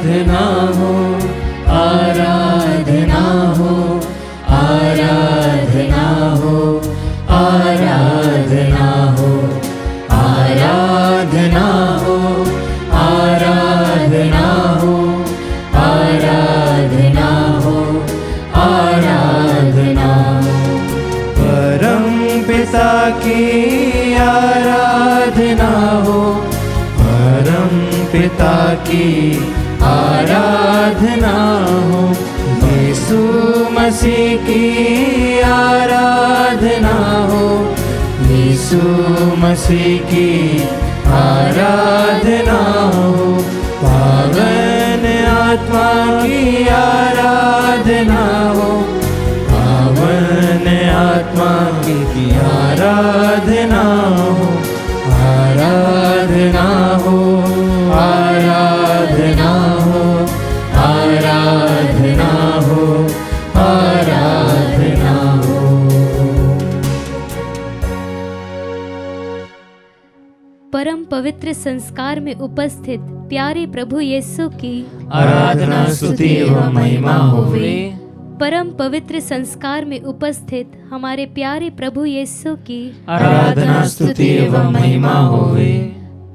आराधना हो, आराधना हो, आराधना हो, आराधना हो, आराधना हो, आराधना हो, आराधना हो, आराधना हो। परम पिता की आराधना हो, परम पिता की आराधना हो, यीशु मसीह की आराधना हो, यीशु मसीह की आराधना हो, पावन आत्मा की आराधना हो, पावन आत्मा की आराधना हो, आराधना हो, आराधना हो, आराधना हो, आराधना हो। परम पवित्र संस्कार में उपस्थित प्यारे प्रभु यीशु की आराधना स्तुति एवं महिमा होवे। परम पवित्र संस्कार में उपस्थित हमारे प्यारे प्रभु यीशु की आराधना स्तुति एवं महिमा होवे।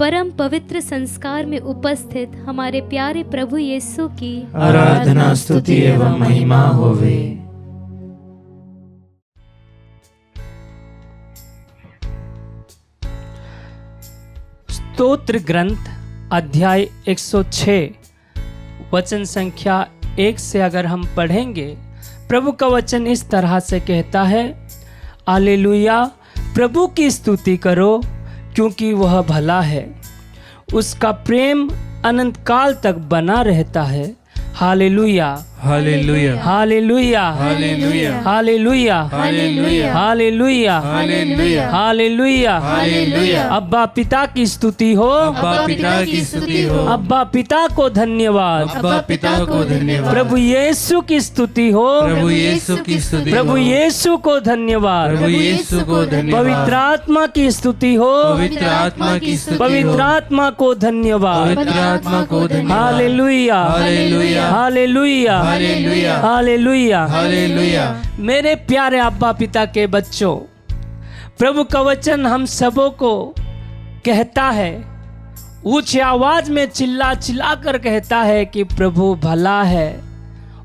परम पवित्र संस्कार में उपस्थित हमारे प्यारे प्रभु यीशु की आराधना स्तुति एवं महिमा होवे। स्तोत्र ग्रंथ अध्याय 106 वचन संख्या 1 से अगर हम पढ़ेंगे, प्रभु का वचन इस तरह से कहता है, हालेलुया, प्रभु की स्तुति करो क्योंकि वह भला है, उसका प्रेम अनंत काल तक बना रहता है। Hallelujah, hallelujah, hallelujah, hallelujah, hallelujah, hallelujah, hallelujah, hallelujah, hallelujah, hallelujah. अब्बा पिता की स्तुति हो, अब्बा पिता की स्तुति हो, अब्बा पिता को धन्यवाद, अब्बा पिता को धन्यवाद। प्रभु यीशु की स्तुति हो, प्रभु यीशु की स्तुति हो, प्रभु यीशु को धन्यवाद, प्रभु यीशु को धन्यवाद। पवित्र आत्मा की स्तुति हो, पवित्र आत्मा की स्तुति हो, पवित्र आत्मा को धन्यवाद। पवित्र आत्मा को धन्यवाद। Hallelujah, hallelujah, hallelujah, hallelujah, hallelujah. Hallelujah. मेरे प्यारे अब्बा पिता के बच्चों, प्रभु का वचन हम सबों को कहता है, ऊंची आवाज में चिल्ला चिल्ला कर कहता है कि प्रभु भला है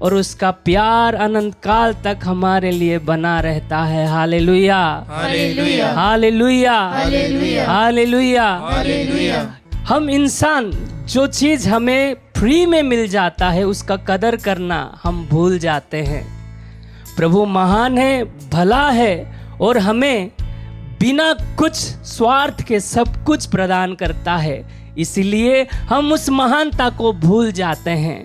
और उसका प्यार अनंत काल तक हमारे लिए बना रहता है। Hallelujah, hallelujah, hallelujah, hallelujah, hallelujah. Hallelujah. हम इंसान जो चीज हमें फ्री में मिल जाता है उसका कदर करना हम भूल जाते हैं। प्रभु महान है, भला है और हमें बिना कुछ स्वार्थ के सब कुछ प्रदान करता है, इसलिए हम उस महानता को भूल जाते हैं।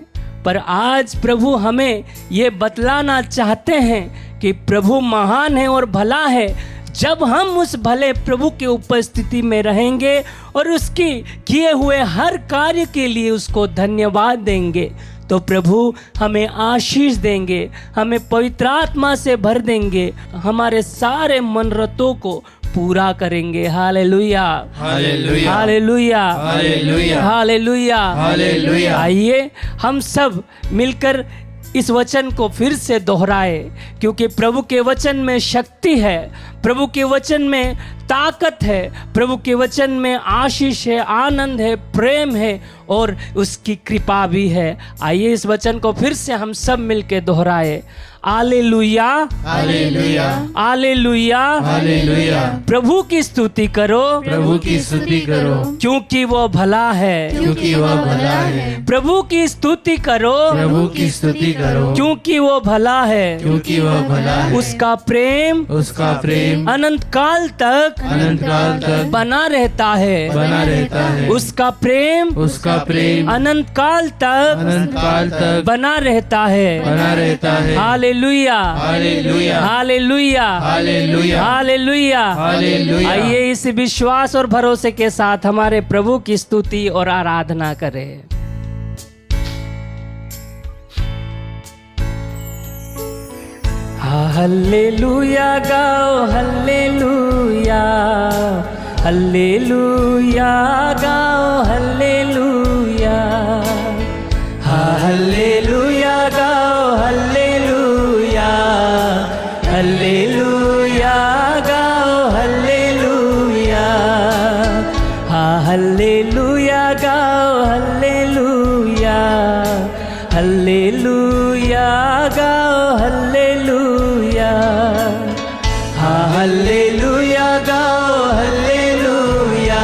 पर आज प्रभु हमें ये बतलाना चाहते हैं कि प्रभु महान है और भला है। जब हम उस भले प्रभु के उपस्थिति में रहेंगे और उसकी किए हुए हर कार्य के लिए उसको धन्यवाद देंगे, तो प्रभु हमें आशीष देंगे, हमें पवित्र आत्मा से भर देंगे, हमारे सारे मनोरथों को पूरा करेंगे। Hallelujah, hallelujah, hallelujah, hallelujah, hallelujah, hallelujah. आइए हम सब मिलकर इस वचन को फिर से दोहराए, क्योंकि प्रभु के वचन में शक्ति है, प्रभु के वचन में ताकत है, प्रभु के वचन में आशीष है, आनंद है, प्रेम है और उसकी कृपा भी है। आइए इस वचन को फिर से हम सब मिलके दोहराए। Hallelujah, hallelujah, hallelujah, hallelujah. प्रभु की स्तुति करो, प्रभु की स्तुति करो क्योंकि वो भला है, क्योंकि वह भला है। प्रभु की स्तुति करो, प्रभु की स्तुति करो क्योंकि वो भला है, क्योंकि वह भला है। उसका प्रेम उसका प्रेम अनंत काल तक अनंत काल तक बना रहता है, बना रहता है। उसका प्रेम उसका प्रेम अनंत काल तक अनंत काल तक बना रहता है। बना रहता है। Hallelujah, hallelujah, hallelujah, hallelujah, hallelujah. Hallelujah. आइए इस विश्वास और भरोसे के साथ हमारे प्रभु की स्तुति और आराधना करें। हल्लेलुया गाओ, हल्लेलुया, हल्लेलुया गाओ, हल्लेलुया, हल्लेलुया गाओ हल्लेलुया, हाँ हल्लेलुया गाओ हल्लेलुया,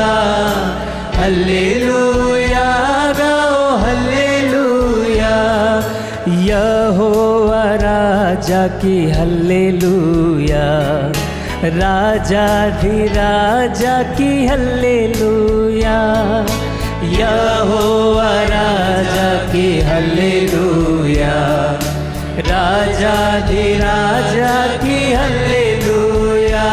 हल्लेलुया गाओ हल्लेलुया, यहोवा राजा की हल्लेलुया, राजाधिराजा की हल्लेलुया, यहोवा राजा की हल्लेलुया, राजाधिराजा की हल्लेलुया,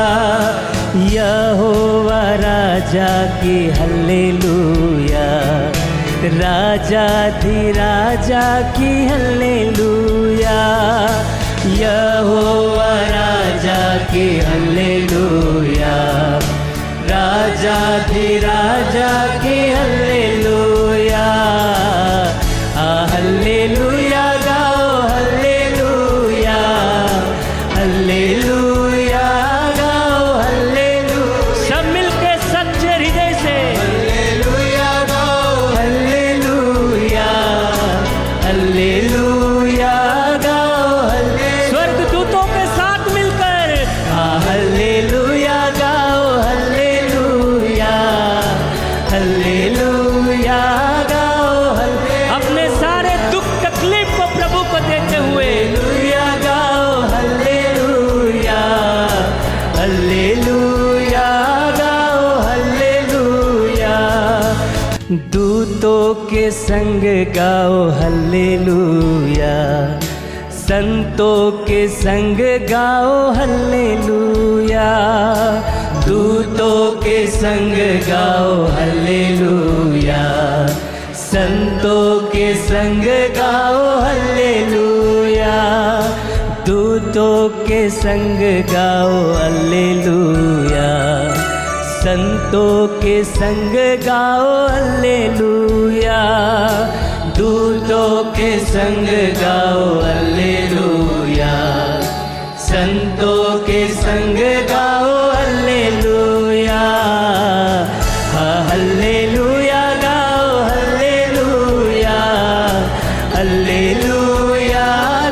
यहोवा राजा की हल्लेलुया, राजाधिराजा की हल्लेलुया, यहोवा राजा की हल्लेलुया, राजाधिराजा की हल्लेलुया, हल्लेलुया गाओ हल्लेलुया, हल्लेलुया गाओ हल्लेलुया, सब मिलके सच्चे हृदय से हल्लेलुया गाओ हल्लेलुया, हल्लेलुया गाओ हल्लेलुया, स्वर्गदूतों के साथ मिलकर हल्लेलुया गाओ हल्लेलुया, हल्लेलुया गाओ हल्लेलुया, अपने सारे दुख तकलीफ को प्रभु को देते हुए हल्लेलुया गाओ हल्लेलुया, हल्लेलुया गाओ हल्लेलुया, दूतों के संग गाओ हल्लेलुया, संतों के संग गाओ हल्लेलुया, दूतों के संग गाओ हल्लेलुया, संतों के संग गाओ हल्लेलुया, दूतों के संग गाओ हल्लेलुया, संतों के संग गाओ हल्लेलुया, दूतों के संग गाओ हल्लेलुया, संतों के संग गाओ हल्लेलुया, हल्लेलुया गाओ हल्लेलुया, हल्लेलुया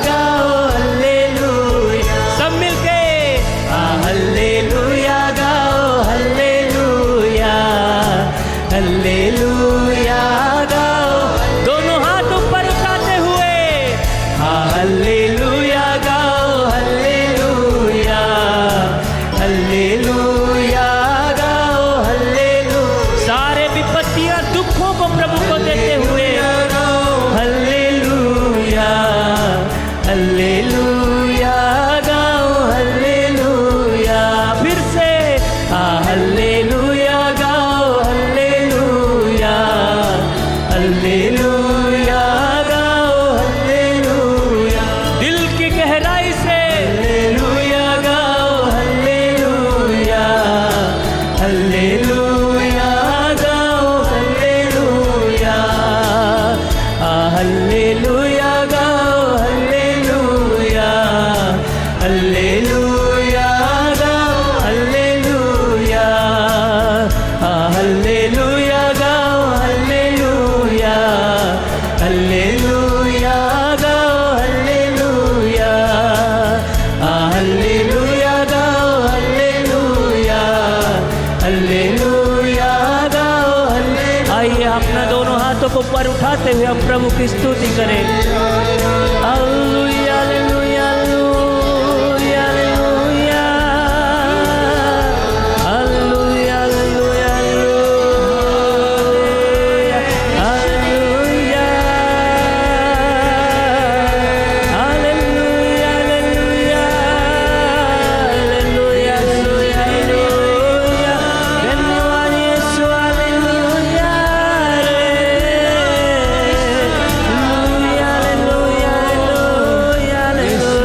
गाओ हल्लेलुया, सब मिलके हल्लेलुया गाओ हल्लेलुया, हल्लेलुया गाओ, दोनों हाथ ऊपर उठाते हुए हल्लेलुया गाओ हल्लेलुया, हल्लेलुया गाओ हल्लेलुया, सारे विपत्तियां दुखों को प्रभु को देते हुए हल्लेलुया, हल्लेलुया गाओ हल्लेलुया, फिर से हल्लेलुया गाओ हल्लेलुया, हल्लेलुया गाओ हल्लेलुया, दिल की गहराई से हल्लेलुया गाओ हल्लेलुया, हल्लेलुया गाओ हल्लेलुया, हल्लेलुया गाओ हल्लेलुया, हल्लेलुया गाओ हल्लेलुया, हल्लेलुया गाओ हल्लेलुया, हल्लेलुया गाओ हल्लेलुया, हल्लेलुया गाओ हल्लेलुया, हल्लेलुया गाओ हल्लेलुया, आइए अपना दोनों हाथों को ऊपर उठाते हुए हम प्रभु की स्तुति करें। Hallelujah hallelujah hallelujah hallelujah, hallelujah hallelujah, hallelujah hallelujah, hallelujah hallelujah, hallelujah, धन्यवाद यीशु, हालेलुया रे, हालेलुया हालेलुया हालेलुया,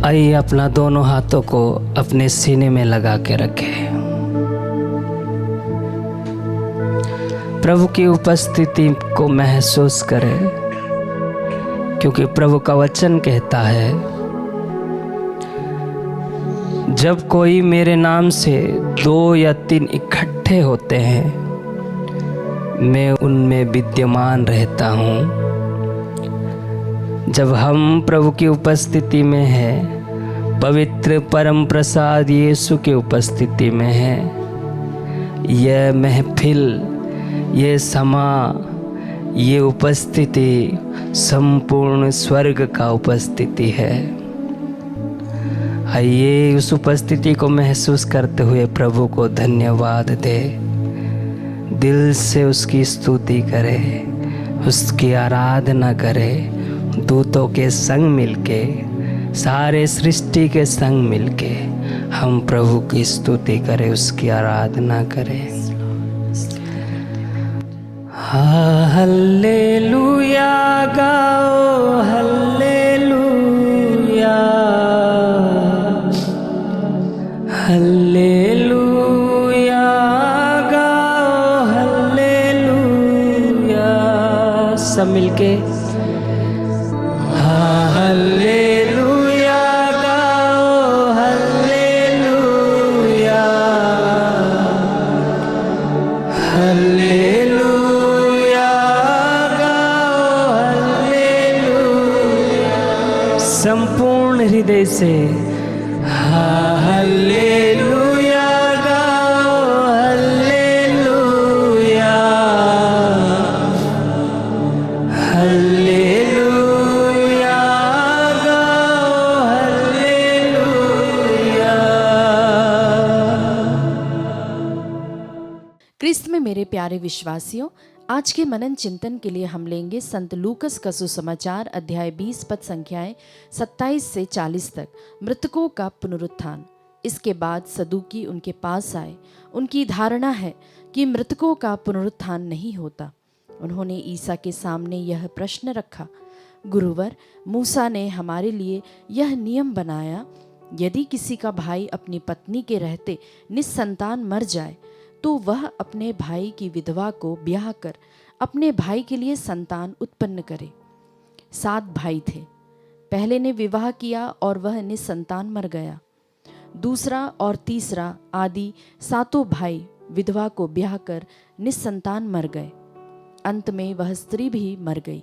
आइए अपना दोनों हाथों को अपने सीने में लगा के रखें। प्रभु की उपस्थिति को महसूस करें, क्योंकि प्रभु का वचन कहता है, जब कोई मेरे नाम से 2 या 3 इकट्ठे होते हैं, मैं उनमें विद्यमान रहता हूँ। जब हम प्रभु की उपस्थिति में हैं, पवित्र परम प्रसाद यीशु की उपस्थिति में हैं, यह महफिल, ये समा, ये उपस्थिति संपूर्ण स्वर्ग का उपस्थिति है। आइए उस उपस्थिति को महसूस करते हुए प्रभु को धन्यवाद दे, दिल से उसकी स्तुति करे, उसकी आराधना करे, दूतों के संग मिलके, सारे सृष्टि के संग मिलके हम प्रभु की स्तुति करें, उसकी आराधना करें। हल्लेलुया गाओ, हल्लेलुया, हल्लेलुया गाओ, हल्लेलुया, सब मिलके हल्लेलुया गाओ, हल्लेलुया, हल्लेलुया गाओ, हल्लेलुया, संपूर्ण हृदय से हल्लेलुया गाओ, हल्लेलुया, हल्लेलुया गाओ, हल्लेलुया। क्रिस्त में मेरे प्यारे विश्वासियों, आज के मनन चिंतन के लिए हम लेंगे संत लूकस का सुसमाचार अध्याय 20 पद संख्याएं 27 से 40 तक, मृतकों का पुनरुत्थान। इसके बाद सदूकी उनके पास आए। उनकी धारणा है कि मृतकों का पुनरुत्थान नहीं होता। उन्होंने ईसा के सामने यह प्रश्न रखा, गुरुवर, मूसा ने हमारे लिए यह नियम बनाया, यदि किसी का भाई अपनी पत्नी के रहते निस्संतान मर जाए तो वह अपने भाई की विधवा को ब्याह कर अपने भाई के लिए संतान उत्पन्न करे। 7 भाई थे। पहले ने विवाह किया और वह निस्संतान मर गया। दूसरा और तीसरा आदि 7 भाई विधवा को ब्याह कर निस्संतान मर गए। अंत में वह स्त्री भी मर गई।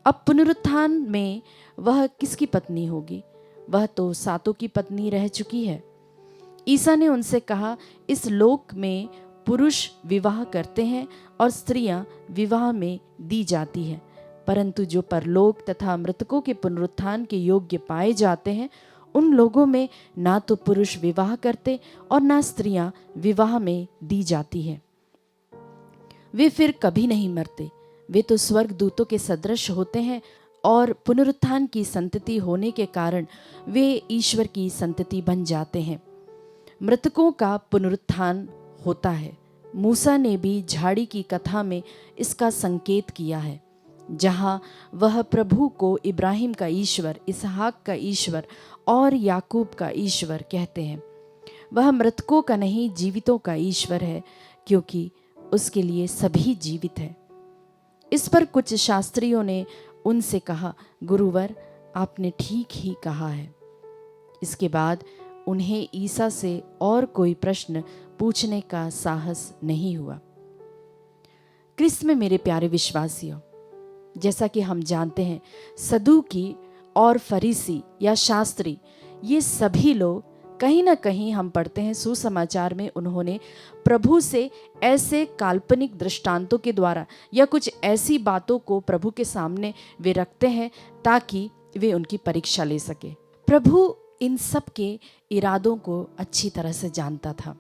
अब पुनरुत्थान में वह किसकी पत्नी होगी? वह तो 7 की पत्नी रह चुकी है। ईसा ने उनसे कहा, इस लोक में पुरुष विवाह करते हैं और स्त्रियां विवाह में दी जाती हैं, परंतु जो परलोक तथा मृतकों के पुनरुत्थान के योग्य पाए जाते हैं, उन लोगों में ना तो पुरुष विवाह करते और ना स्त्रियां विवाह में दी जाती हैं। वे फिर कभी नहीं मरते। वे तो स्वर्ग दूतों के सदृश होते हैं और पुनरुत्थान की संतति होने के कारण वे ईश्वर की संतति बन जाते हैं। मृतकों का पुनरुत्थान होता है। मूसा ने भी झाड़ी की कथा में इसका संकेत किया है, जहां वह प्रभु को इब्राहिम का ईश्वर, इसहाक का ईश्वर और याकूब का ईश्वर कहते हैं। वह मृतकों का नहीं, जीवितों का ईश्वर है, क्योंकि उसके लिए सभी जीवित हैं। इस पर कुछ शास्त्रियों ने उनसे कहा, गुरुवर, आपने ठीक ही कहा है। इसके बाद उन्हें ईसा से और कोई प्रश्न पूछने का साहस नहीं हुआ। क्रिस्त में मेरे प्यारे विश्वासियों, जैसा कि हम जानते हैं, सदूकी और फरीसी या शास्त्री, ये सभी लोग कहीं ना कहीं हम पढ़ते हैं सुसमाचार में, उन्होंने प्रभु से ऐसे काल्पनिक दृष्टांतों के द्वारा या कुछ ऐसी बातों को प्रभु के सामने वे रखते हैं ताकि वे उनकी परीक्षा ले सके। प्रभु इन सब के इरादों को अच्छी तरह से जानता था।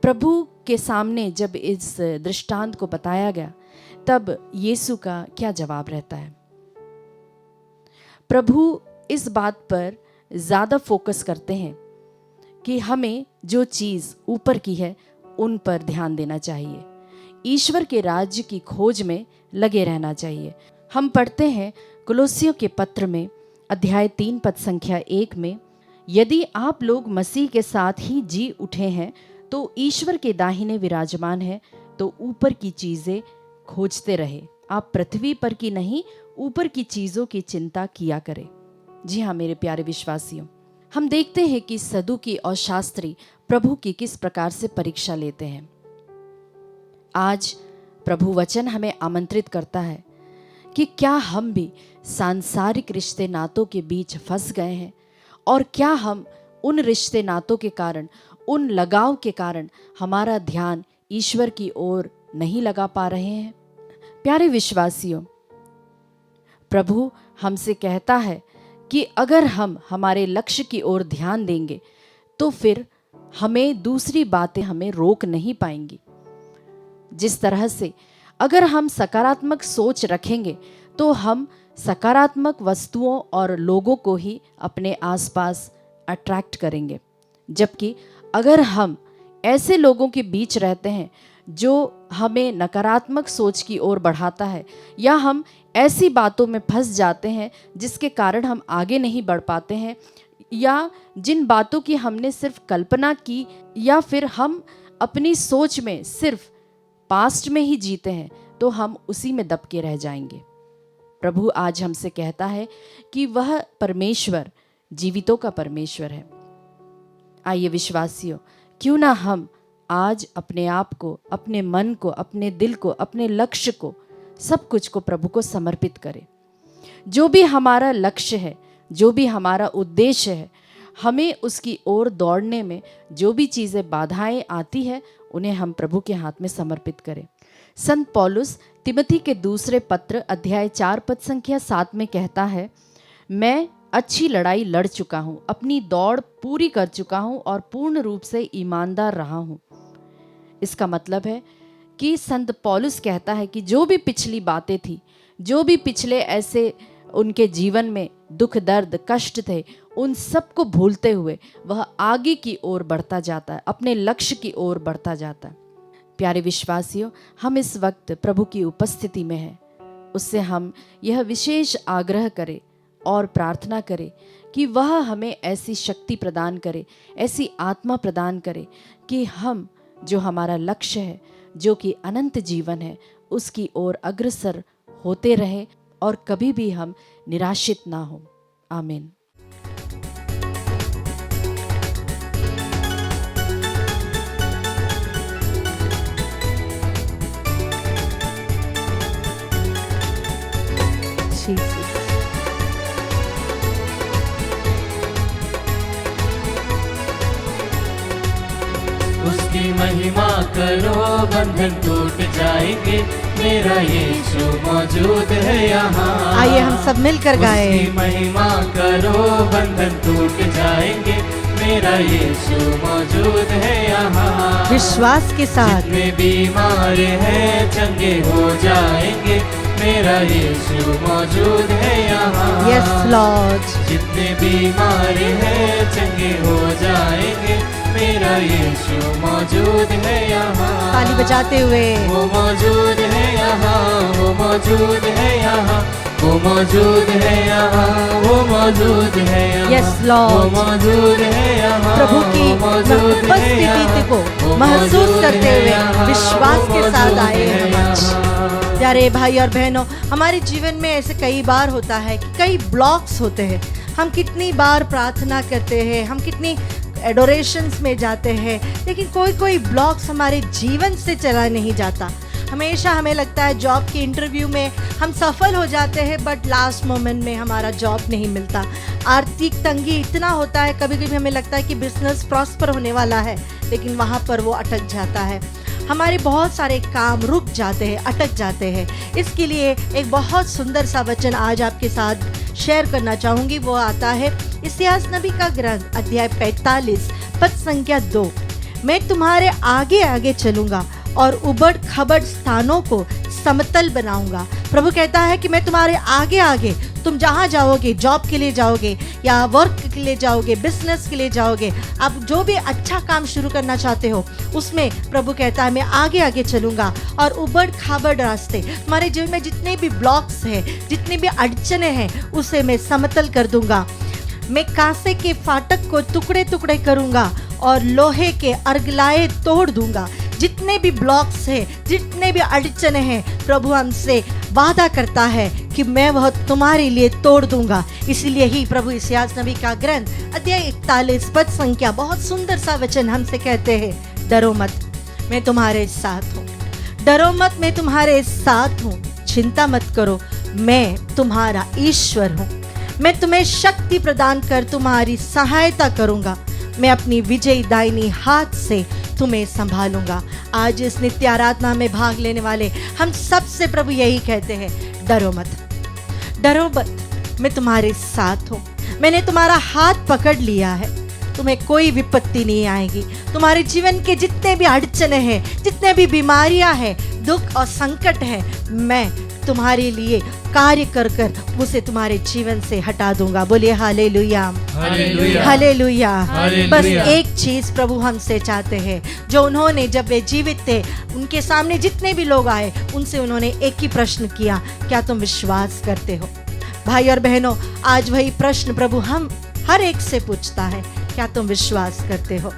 प्रभु के सामने जब इस दृष्टांत को बताया गया, तब यीशु का क्या जवाब रहता है? प्रभु इस बात पर ज्यादा फोकस करते हैं कि हमें जो चीज ऊपर की है उन पर ध्यान देना चाहिए, ईश्वर के राज्य की खोज में लगे रहना चाहिए। हम पढ़ते हैं कुलोसियों के पत्र में अध्याय 3 पद संख्या 1 में, यदि आप लोग मसीह के साथ ही जी उठे हैं तो ईश्वर के दाहिने विराजमान है, तो ऊपर की चीज़ें खोजते रहे। आप पृथ्वी पर की नहीं, ऊपर की चीज़ों की चिंता किया करें। जी हाँ मेरे प्यारे विश्वासियों, हम देखते हैं कि सदुकी और शास्त्री प्रभु की किस प्रकार से परीक्षा लेते हैं। आज प्रभु वचन हमें आमंत्रित करता है कि क्या हम भी सांसारिक रिश्ते नातों के बीच फंस गए हैं, और क्या हम उन रिश्ते नातों के कारण, उन लगाव के कारण हमारा ध्यान ईश्वर की ओर नहीं लगा पा रहे हैं। प्यारे विश्वासियों, प्रभु हमसे कहता है कि अगर हम हमारे लक्ष्य की ओर ध्यान देंगे तो फिर हमें दूसरी बातें हमें रोक नहीं पाएंगी। जिस तरह से अगर हम सकारात्मक सोच रखेंगे तो हम सकारात्मक वस्तुओं और लोगों को ही अपने आसपास अट्रैक्ट करेंगे, जबकि अगर हम ऐसे लोगों के बीच रहते हैं जो हमें नकारात्मक सोच की ओर बढ़ाता है, या हम ऐसी बातों में फंस जाते हैं जिसके कारण हम आगे नहीं बढ़ पाते हैं, या जिन बातों की हमने सिर्फ कल्पना की, या फिर हम अपनी सोच में सिर्फ पास्ट में ही जीते हैं, तो हम उसी में दबके रह जाएंगे। प्रभु आज हमसे कहता है कि वह परमेश्वर जीवितों का परमेश्वर है। आइए विश्वासियों, क्यों ना हम आज अपने आप को, अपने मन को, अपने दिल को, अपने लक्ष्य को, सब कुछ को प्रभु को समर्पित करें। जो भी हमारा लक्ष्य है, जो भी हमारा उद्देश्य है, हमें उसकी ओर दौड़ने में जो भी चीज़ें बाधाएं आती है, उन्हें हम प्रभु के हाथ में समर्पित करें। संत पौलुस तिमोथी के दूसरे पत्र अध्याय 4 पद संख्या 7 में कहता है, मैं अच्छी लड़ाई लड़ चुका हूँ, अपनी दौड़ पूरी कर चुका हूँ और पूर्ण रूप से ईमानदार रहा हूँ। इसका मतलब है कि संत पौलुस कहता है कि जो भी पिछली बातें थी, जो भी पिछले ऐसे उनके जीवन में दुख दर्द कष्ट थे, उन सब को भूलते हुए वह आगे की ओर बढ़ता जाता है, अपने लक्ष्य की ओर बढ़ता जाता है। प्यारे विश्वासियों, हम इस वक्त प्रभु की उपस्थिति में हैं। उससे हम यह विशेष आग्रह करें और प्रार्थना करें कि वह हमें ऐसी शक्ति प्रदान करे, ऐसी आत्मा प्रदान करे कि हम जो हमारा लक्ष्य है, जो कि अनंत जीवन है, उसकी ओर अग्रसर होते रहे और कभी भी हम निराशित ना हो। आमीन। उसकी महिमा करो, बंधन टूट जाएंगे, मेरा यीशु मौजूद है यहाँ। आइए हम सब मिलकर गाएं। उसकी महिमा करो, बंधन टूट जाएंगे, मेरा यीशु मौजूद है यहाँ। विश्वास के साथ जितने बीमार हैं चंगे हो जाएंगे, मेरा यीशु मौजूद है यहाँ। Yes Lord. जितने बीमार हैं चंगे हो जाएंगे, मेरा यीशु मौजूद है यहाँ। ताली बजाते हुए वो मौजूद है यहाँ, वो मौजूद है यहाँ, वो मौजूद है यहाँ, वो मौजूद है यहाँ। Yes Lord. वो मौजूद है यहाँ, प्रभु की वो मौजूद है उपस्थिति यहाँ, को वो महसूस मौजूद करते है हुए यहाँ, विश्वास वो के साथ मौजूद आए है हम आज। यहाँ। प्यारे भाई और बहनों, हमारे जीवन में ऐसे कई बार होता है कि कई ब्लॉक्स होते हैं। हम कितनी बार प्रार्थना करते हैं, हम कितनी एडोरेशंस में जाते हैं, लेकिन कोई कोई ब्लॉक्स हमारे जीवन से चला नहीं जाता। हमेशा हमें लगता है जॉब के इंटरव्यू में हम सफल हो जाते हैं, बट लास्ट मोमेंट में हमारा जॉब नहीं मिलता। आर्थिक तंगी इतना होता है, कभी कभी हमें लगता है कि बिजनेस प्रॉस्पर होने वाला है, लेकिन वहाँ पर वो अटक जाता है। हमारे बहुत सारे काम रुक जाते हैं, अटक जाते हैं। इसके लिए एक बहुत सुंदर सा वचन आज आपके साथ शेयर करना चाहूँगी। वो आता है इस्यास नबी का ग्रंथ अध्याय 45 पद संख्या 2। मैं तुम्हारे आगे आगे चलूँगा और उबड़ खबड़ स्थानों को समतल बनाऊंगा। प्रभु कहता है कि मैं तुम्हारे आगे आगे, तुम जहाँ जाओगे, जॉब के लिए जाओगे या वर्क के लिए जाओगे, बिजनेस के लिए जाओगे, आप जो भी अच्छा काम शुरू करना चाहते हो, उसमें प्रभु कहता है मैं आगे आगे चलूँगा और उबड़ खाबड़ रास्ते, तुम्हारे जीवन में जितने भी ब्लॉक्स हैं, जितनी भी अड़चने हैं, उसे मैं समतल कर दूंगा। मैं कांसे के फाटक को टुकड़े टुकड़े करूँगा और लोहे के अर्गलाए तोड़ दूंगा। जितने भी ब्लॉक्स हैं, जितने भी अड़चने हैं, प्रभु हमसे वादा करता है कि मैं वह तुम्हारे लिए तोड़ दूंगा। इसीलिए ही प्रभु इसायास नबी का ग्रंथ अध्याय 41 पद संख्या बहुत सुंदर सा वचन हमसे कहते हैं, डरो मत, मैं तुम्हारे साथ हूँ। डरो मत, मैं तुम्हारे साथ हूँ। चिंता मत करो, मैं तुम्हारा ईश्वर हूँ। मैं तुम्हें शक्ति प्रदान कर तुम्हारी सहायता करूंगा। मैं अपनी विजयी दाहिनी हाथ से तुम्हें संभालूंगा। आज इस नित्य आराधना में भाग लेने वाले हम सबसे प्रभु यही कहते हैं, डरो मत, डरो मत, मैं तुम्हारे साथ हूँ। मैंने तुम्हारा हाथ पकड़ लिया है, तुम्हें कोई विपत्ति नहीं आएगी। तुम्हारे जीवन के जितने भी अड़चने हैं, जितने भी बीमारियां हैं, दुख और संकट है, मैं तुम्हारे लिए कार्य कर कर उसे तुम्हारे जीवन से हटा दूंगा। बोलिए हालेलुया, हालेलुया, हालेलुया। हालेलुया। बस एक चीज प्रभु हमसे चाहते हैं, जो उन्होंने जब वे जीवित थे, उनके सामने जितने भी लोग आए, उनसे उन्होंने एक ही प्रश्न किया, क्या तुम विश्वास करते हो? भाई और बहनों, आज वही प्रश्न प्रभु हम हर एक से पूछता है, क्या तुम विश्वास करते हो?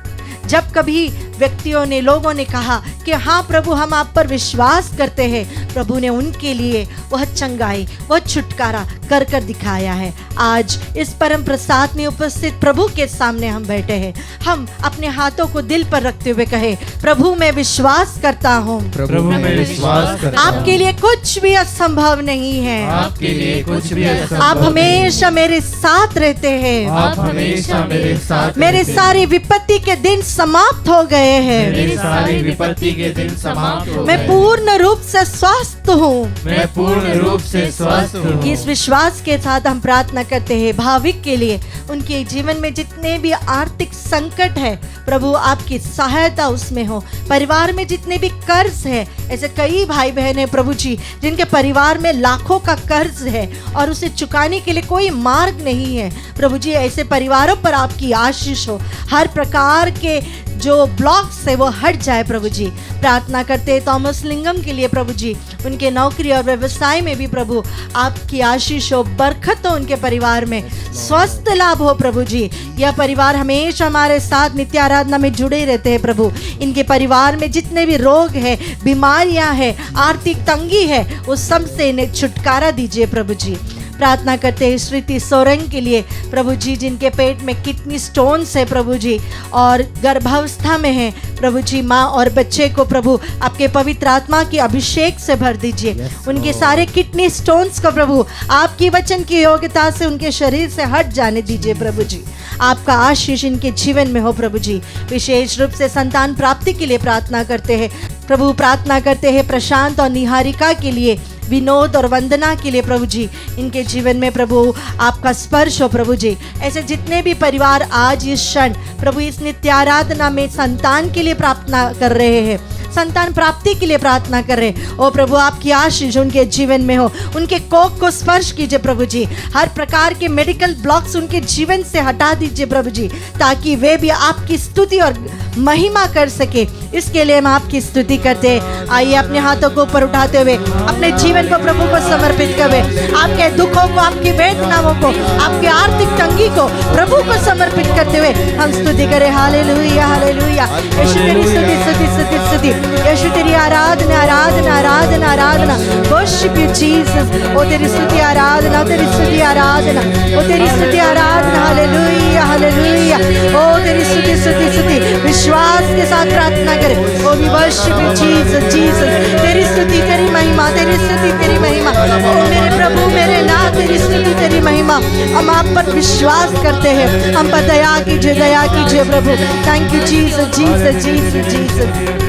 जब कभी व्यक्तियों ने, लोगों ने कहा कि हाँ प्रभु हम आप पर विश्वास करते हैं, प्रभु ने उनके लिए वह चंगाई, वह छुटकारा कर कर दिखाया है। आज इस परम प्रसाद में उपस्थित प्रभु के सामने हम बैठे हैं। हम अपने हाथों को दिल पर रखते हुए कहे, प्रभु मैं विश्वास करता हूँ, प्रभु मैं विश्वास करता हूँ, आपके लिए कुछ भी असंभव नहीं है। आपके लिए कुछ भी असंभव आप नहीं। हमेशा मेरे साथ रहते हैं। आप हमेशा मेरे साथ मेरे रहते हैं। सारी विपत्ति के दिन समाप्त हो गए हैं। मेरे सारी विपत्ति के दिन समाप्त हो मैं गए। पूर्ण रूप से स्वस्थ हूँ। मैं पूर्ण रूप से स्वस्थ हूँ। इस विश्वास के साथ हम प्रार्थना करते हैं भाविक के लिए, उनके जीवन में जितने भी आर्थिक संकट है, प्रभु आपकी सहायता उसमें हो। परिवार में जितने भी कर्ज है, ऐसे कई भाई बहन है प्रभु जी, जिनके परिवार में लाखों का कर्ज है और उसे चुकाने के लिए कोई मार्ग नहीं है। प्रभु जी ऐसे परिवारों पर आपकी आशीष हो। हर प्रकार के जो ब्लॉक्स है वो हट जाए प्रभु जी। प्रार्थना करते हैं थॉमस लिंगम के लिए प्रभु जी, उनके नौकरी और व्यवसाय में भी प्रभु आपकी आशीष हो, बरकत हो, उनके परिवार में स्वस्थ लाभ हो प्रभु जी। यह परिवार हमेशा हमारे साथ नित्य आराधना में जुड़े रहते हैं प्रभु। इनके परिवार में जितने भी रोग है, बीमारियां है, आर्थिक तंगी है, उस सब से इन्हें छुटकारा दीजिए प्रभु जी। प्रार्थना करते हैं श्रुति सोरंग के लिए प्रभु जी, जिनके पेट में किडनी स्टोन्स है प्रभु जी और गर्भावस्था में है प्रभु जी। माँ और बच्चे को प्रभु आपके पवित्र आत्मा की अभिषेक से भर दीजिए। उनके सारे किडनी स्टोन्स को प्रभु आपकी वचन की योग्यता से उनके शरीर से हट जाने दीजिए प्रभु जी। आपका आशीष इनके जीवन में हो प्रभु जी। विशेष रूप से संतान प्राप्ति के लिए प्रार्थना करते हैं प्रभु। प्रार्थना करते हैं प्रशांत और निहारिका के लिए, विनोद और वंदना के लिए प्रभु जी। इनके जीवन में प्रभु आपका स्पर्श हो प्रभु जी। ऐसे जितने भी परिवार आज इस क्षण प्रभु इस नित्य आराधना में संतान के लिए प्रार्थना कर रहे हैं, संतान प्राप्ति के लिए प्रार्थना कर रहे हैं, ओ प्रभु आपकी आशीष उनके जीवन में हो। उनके कोख को स्पर्श कीजिए प्रभु जी। हर प्रकार के मेडिकल ब्लॉक्स उनके जीवन से हटा दीजिए प्रभु जी, ताकि वे भी आपकी स्तुति और महिमा कर सके। इसके लिए हम आपकी स्तुति करते हैं। आइए अपने हाथों को ऊपर उठाते हुए अपने जीवन को प्रभु को समर्पित करें। आपके दुखों को, आपकी वेदनाओं को, आपके आर्थिक तंगी को प्रभु को समर्पित करते हुए हम स्तुति करें। Hallelujah, hallelujah. यीशु तेरी स्तुति, स्तुति, स्तुति, स्तुति। यीशु तेरी आराधना, आराधना, आराधना, आराधना। Worship you Jesus. ओ तेरी स्तुति आराधना, तेरी स्तुति आराधना, ओ तेरी स्तुति आराधना। Hallelujah, hallelujah. ओ तेरी स्तुति, स्तुति, स्तुति। विश्वास के साथ प्रार्थना करें। Oh we worship you Jesus, Jesus. तेरी स्तुति, तेरी महिमा, तेरी स्तुति, तेरी महिमा। ओ मेरे प्रभु, मेरे नाथ, तेरी स्तुति, तेरी महिमा। हम आप पर विश्वास करते हैं। हम पर दया कीजिए, दया कीजिए प्रभु। Thank you Jesus, Jesus, Jesus, Jesus.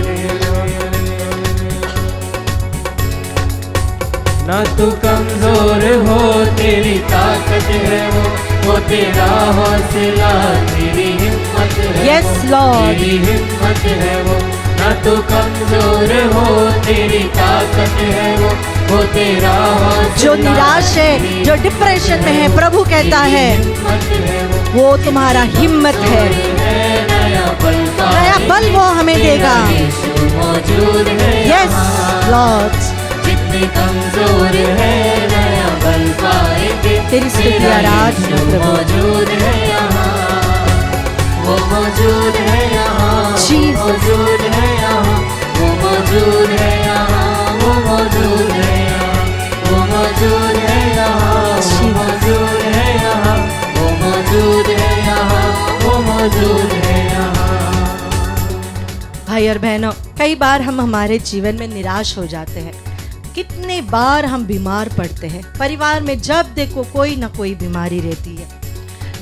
ना तू कमजोर हो, तेरी ताकत है वो तेरा हौसला, तेरी हिम्मत है। Yes, Lord. तेरी हिम्मत है वो। ना तू कमजोर हो, तेरी ताकत है वो तेरा हौसला। जो निराश है, जो डिप्रेशन में है, प्रभु कहता है वो तुम्हारा हिम्मत है। नया बल वो हमें देगा। मौजूद है। Yes Lord. जितने कमजोर है, नया बल पाएंगे। तेरी स्तुति आराधना प्रभु। मौजूद है यहाँ, वो मौजूद है यहाँ, Jesus. मौजूद है यहाँ, मौजूद है यहाँ, वो मौजूद है यहाँ, वो मौजूद है यहाँ, वो मौजूद है यहाँ, वो मौजूद है यहाँ, वो मौजूद है यहाँ। भाई और बहनों, कई बार हम हमारे जीवन में निराश हो जाते हैं। कितने बार हम बीमार पड़ते हैं। परिवार में जब देखो कोई ना कोई बीमारी रहती है,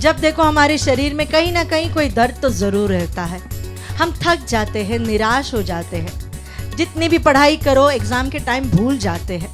जब देखो हमारे शरीर में कहीं ना कहीं कोई दर्द तो ज़रूर रहता है। हम थक जाते हैं, निराश हो जाते हैं। जितनी भी पढ़ाई करो एग्ज़ाम के टाइम भूल जाते हैं।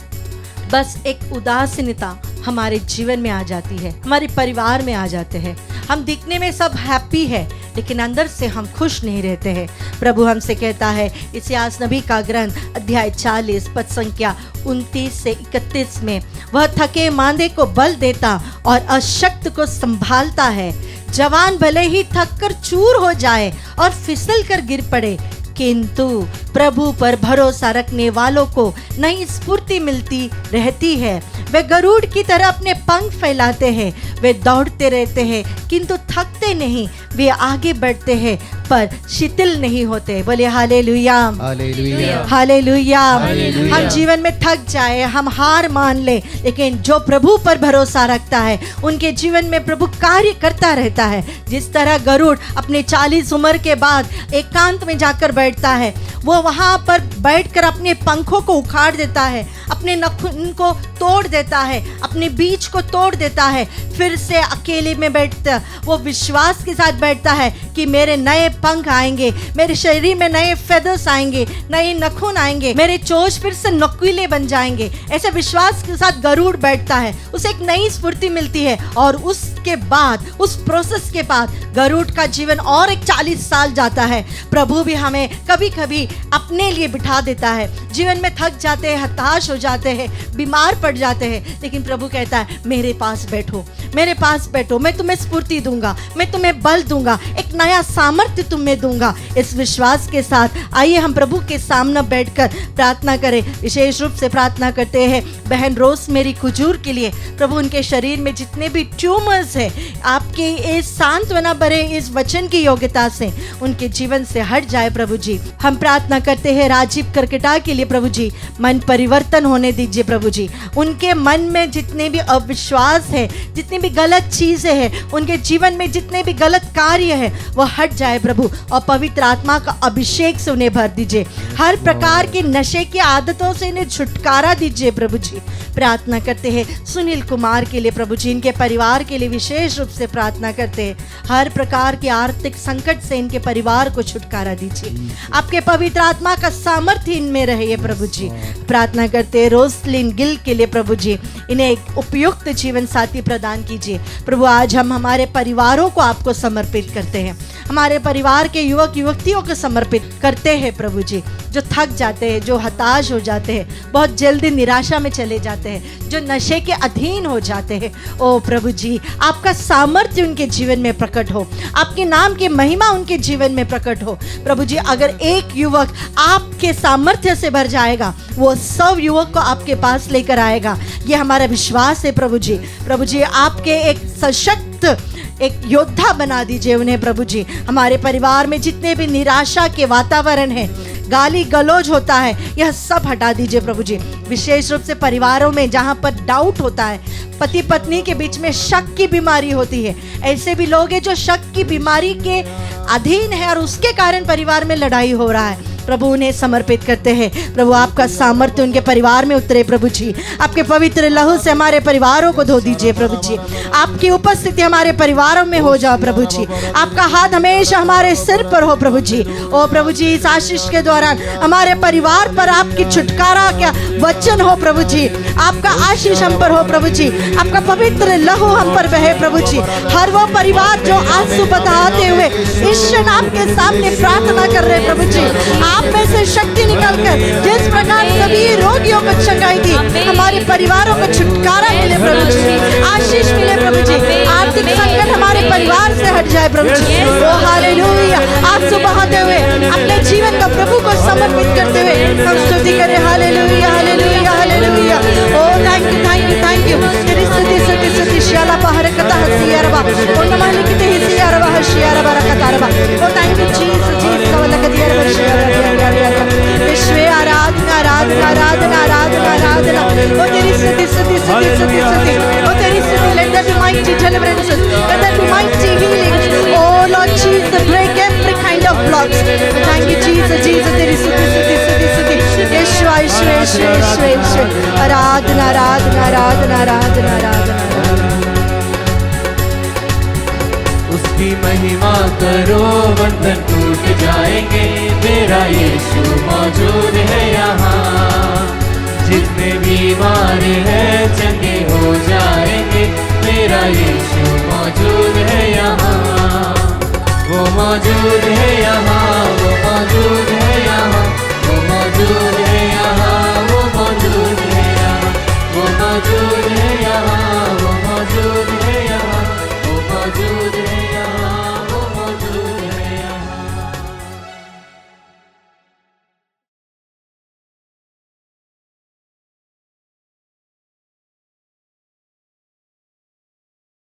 बस एक उदासीनता हमारे जीवन में आ जाती है, हमारे परिवार में आ जाते हैं। हम दिखने में सब हैप्पी है, लेकिन अंदर से हम खुश नहीं रहते हैं। प्रभु हमसे कहता है इसायास नबी का ग्रंथ अध्याय 40 पद संख्या 29 से 31 में, वह थके मांदे को बल देता और अशक्त को संभालता है। जवान भले ही थक कर चूर हो जाए और फिसल कर गिर पड़े, किंतु प्रभु पर भरोसा रखने वालों को नई स्फूर्ति मिलती रहती है। वे गरुड़ की तरह अपने पंख फैलाते हैं, वे दौड़ते रहते हैं किंतु थकते नहीं, वे आगे बढ़ते हैं पर शिथिल नहीं होते। बोले हालेलुया, हालेलुया, हालेलुया। हालेलुया। हम जीवन में थक जाए, हम हार मान ले, लेकिन जो प्रभु पर भरोसा रखता है उनके जीवन में प्रभु कार्य करता रहता है। जिस तरह गरुड़ अपने 40 उम्र के बाद एकांत में जाकर बैठता है, वो वहाँ पर बैठकर अपने पंखों को उखाड़ देता है, अपने नखून को तोड़ देता है, अपने बीज को तोड़ देता है, फिर से अकेले में बैठता, वो विश्वास के साथ बैठता है कि मेरे नए पंख आएंगे, मेरे शरीर में नए फेदर्स आएंगे, नए नखून आएंगे, मेरे चोंच फिर से नकीले बन जाएंगे। ऐसे विश्वास के साथ गरुड़ बैठता है, उसे एक नई स्फूर्ति मिलती है और उसके बाद, उस प्रोसेस के बाद गरुड़ का जीवन और एक 40 साल जाता है। प्रभु भी हमें कभी कभी अपने लिए बिठा देता है। जीवन में थक जाते हैं, हताश हो जाते हैं, बीमार पड़ जाते हैं, लेकिन प्रभु कहता है मेरे पास बैठो, मेरे पास बैठो, मैं तुम्हें स्फूर्ति दूंगा, मैं तुम्हें बल दूंगा, एक नया सामर्थ्य तुम्हें दूंगा। इस विश्वास के साथ आइए हम प्रभु के सामने बैठकर प्रार्थना करें। विशेष रूप से प्रार्थना करते हैं बहन रोज़मेरी कुजूर के लिए। प्रभु उनके शरीर में जितने भी ट्यूमर्स है, आपके इस सांत्वना भरे इस वचन की योग्यता से उनके जीवन से हट जाए। प्रभु जी हम प्रार्थना करते हैं राजीव करकटा के लिए। प्रभु जी मन परिवर्तन होने दीजिए। प्रभु जी उनके मन में जितने भी अविश्वास है, जितनी भी गलत चीजें हैं, उनके जीवन में जितने भी गलत कार्य है, वह हट जाए प्रभु, और पवित्र आत्मा का अभिषेक से उन्हें भर दीजिए। हर प्रकार की नशे की आदतों से इन्हें छुटकारा दीजिए। प्रभु जी प्रार्थना करते हैं सुनील कुमार के लिए। प्रभु जी इनके परिवार के लिए विशेष रूप से प्रार्थना करते हैं, हर प्रकार के आर्थिक संकट से इनके परिवार को छुटकारा दीजिए। आपके पवित्र आत्मा का सामर्थ्य इनमें रहे प्रभु जी। प्रार्थना करते हैं रोसलिन गिल के लिए। प्रभु जी इन्हें एक उपयुक्त जीवन साथी प्रदान कीजिए। प्रभु आज हम हमारे परिवारों को आपको समर्पित करते हैं, हमारे परिवार के युवक युवतियों को समर्पित करते हैं। प्रभु जी जो थक जाते हैं, जो हताश हो जाते हैं, बहुत जल्दी निराशा में चले जाते हैं, जो नशे के अधीन हो जाते हैं, ओ प्रभु जी आपका सामर्थ्य उनके जीवन में प्रकट हो, आपके नाम की महिमा उनके जीवन में प्रकट हो। प्रभु जी अगर एक युवक आपके सामर्थ्य से भर जाएगा, वो 100 युवक को आपके पास लेकर आएगा, ये हमारा विश्वास है। प्रभु जी आपके एक सशक्त एक योद्धा बना दीजिए उन्हें। प्रभु जी हमारे परिवार में जितने भी निराशा के वातावरण है, गाली गलौज होता है, यह सब हटा दीजिए प्रभु जी। विशेष रूप से परिवारों में जहाँ पर डाउट होता है, पति पत्नी के बीच में शक की बीमारी होती है, ऐसे भी लोग हैं जो शक की बीमारी के अधीन है और उसके कारण परिवार में लड़ाई हो रहा है। प्रभु उन्हें समर्पित करते हैं। प्रभु आपका सामर्थ्य उनके परिवार में उतरे। प्रभु जी आपके पवित्र लहू से हमारे परिवारों को धो दीजिए। प्रभु जी आपकी उपस्थिति हमारे परिवारों में हो जाओ। प्रभु जी आपका हाथ हमेशा हमारे सिर पर हो। प्रभु जी ओ प्रभु जी इस आशीष के दौरान हमारे परिवार पर आपकी छुटकारा का वचन हो। प्रभु जी आपका आशीष हम पर हो। प्रभु जी आपका पवित्र लहू हम पर बहे। प्रभु जी हर वो परिवार जो आंसू बहाते हुए इस क्षण आपके सामने प्रार्थना कर रहे हैं, प्रभु जी आप में से शक्ति निकलकर जिस प्रकार सभी रोगियों को चंगाई दी, हमारे परिवारों को छुटकारा मिले। प्रभु जी आशीष मिले। प्रभु जी आर्थिक संकट हमारे परिवार से हट जाए। प्रभु जी ओ हालेलुया आंसू बहाते हुए अपने जीवन का प्रभु को समर्पित करते हुए हम स्तुति करें। Hallelujah hallelujah hallelujah. Oh thank you thank you thank you. तेरी स्तुति स्तुति स्तुति शाला पहरकता हसियारबा ओ नमः लिखते हसियारबा हसियारबा रकतारबा। ओ थैंक यू जीसस जीसस का वलकदियारबा शियारबा विश्व आरा आराधना आराधना आराधना आराधना आराधना। उसकी महिमा करो, बंधन टूट जाएंगे, मेरा यीशु मौजूद है यहाँ। जितने बीमार हैं चंगे हो जाएंगे, मेरा यीशु मौजूद है यहाँ। वो मौजूद है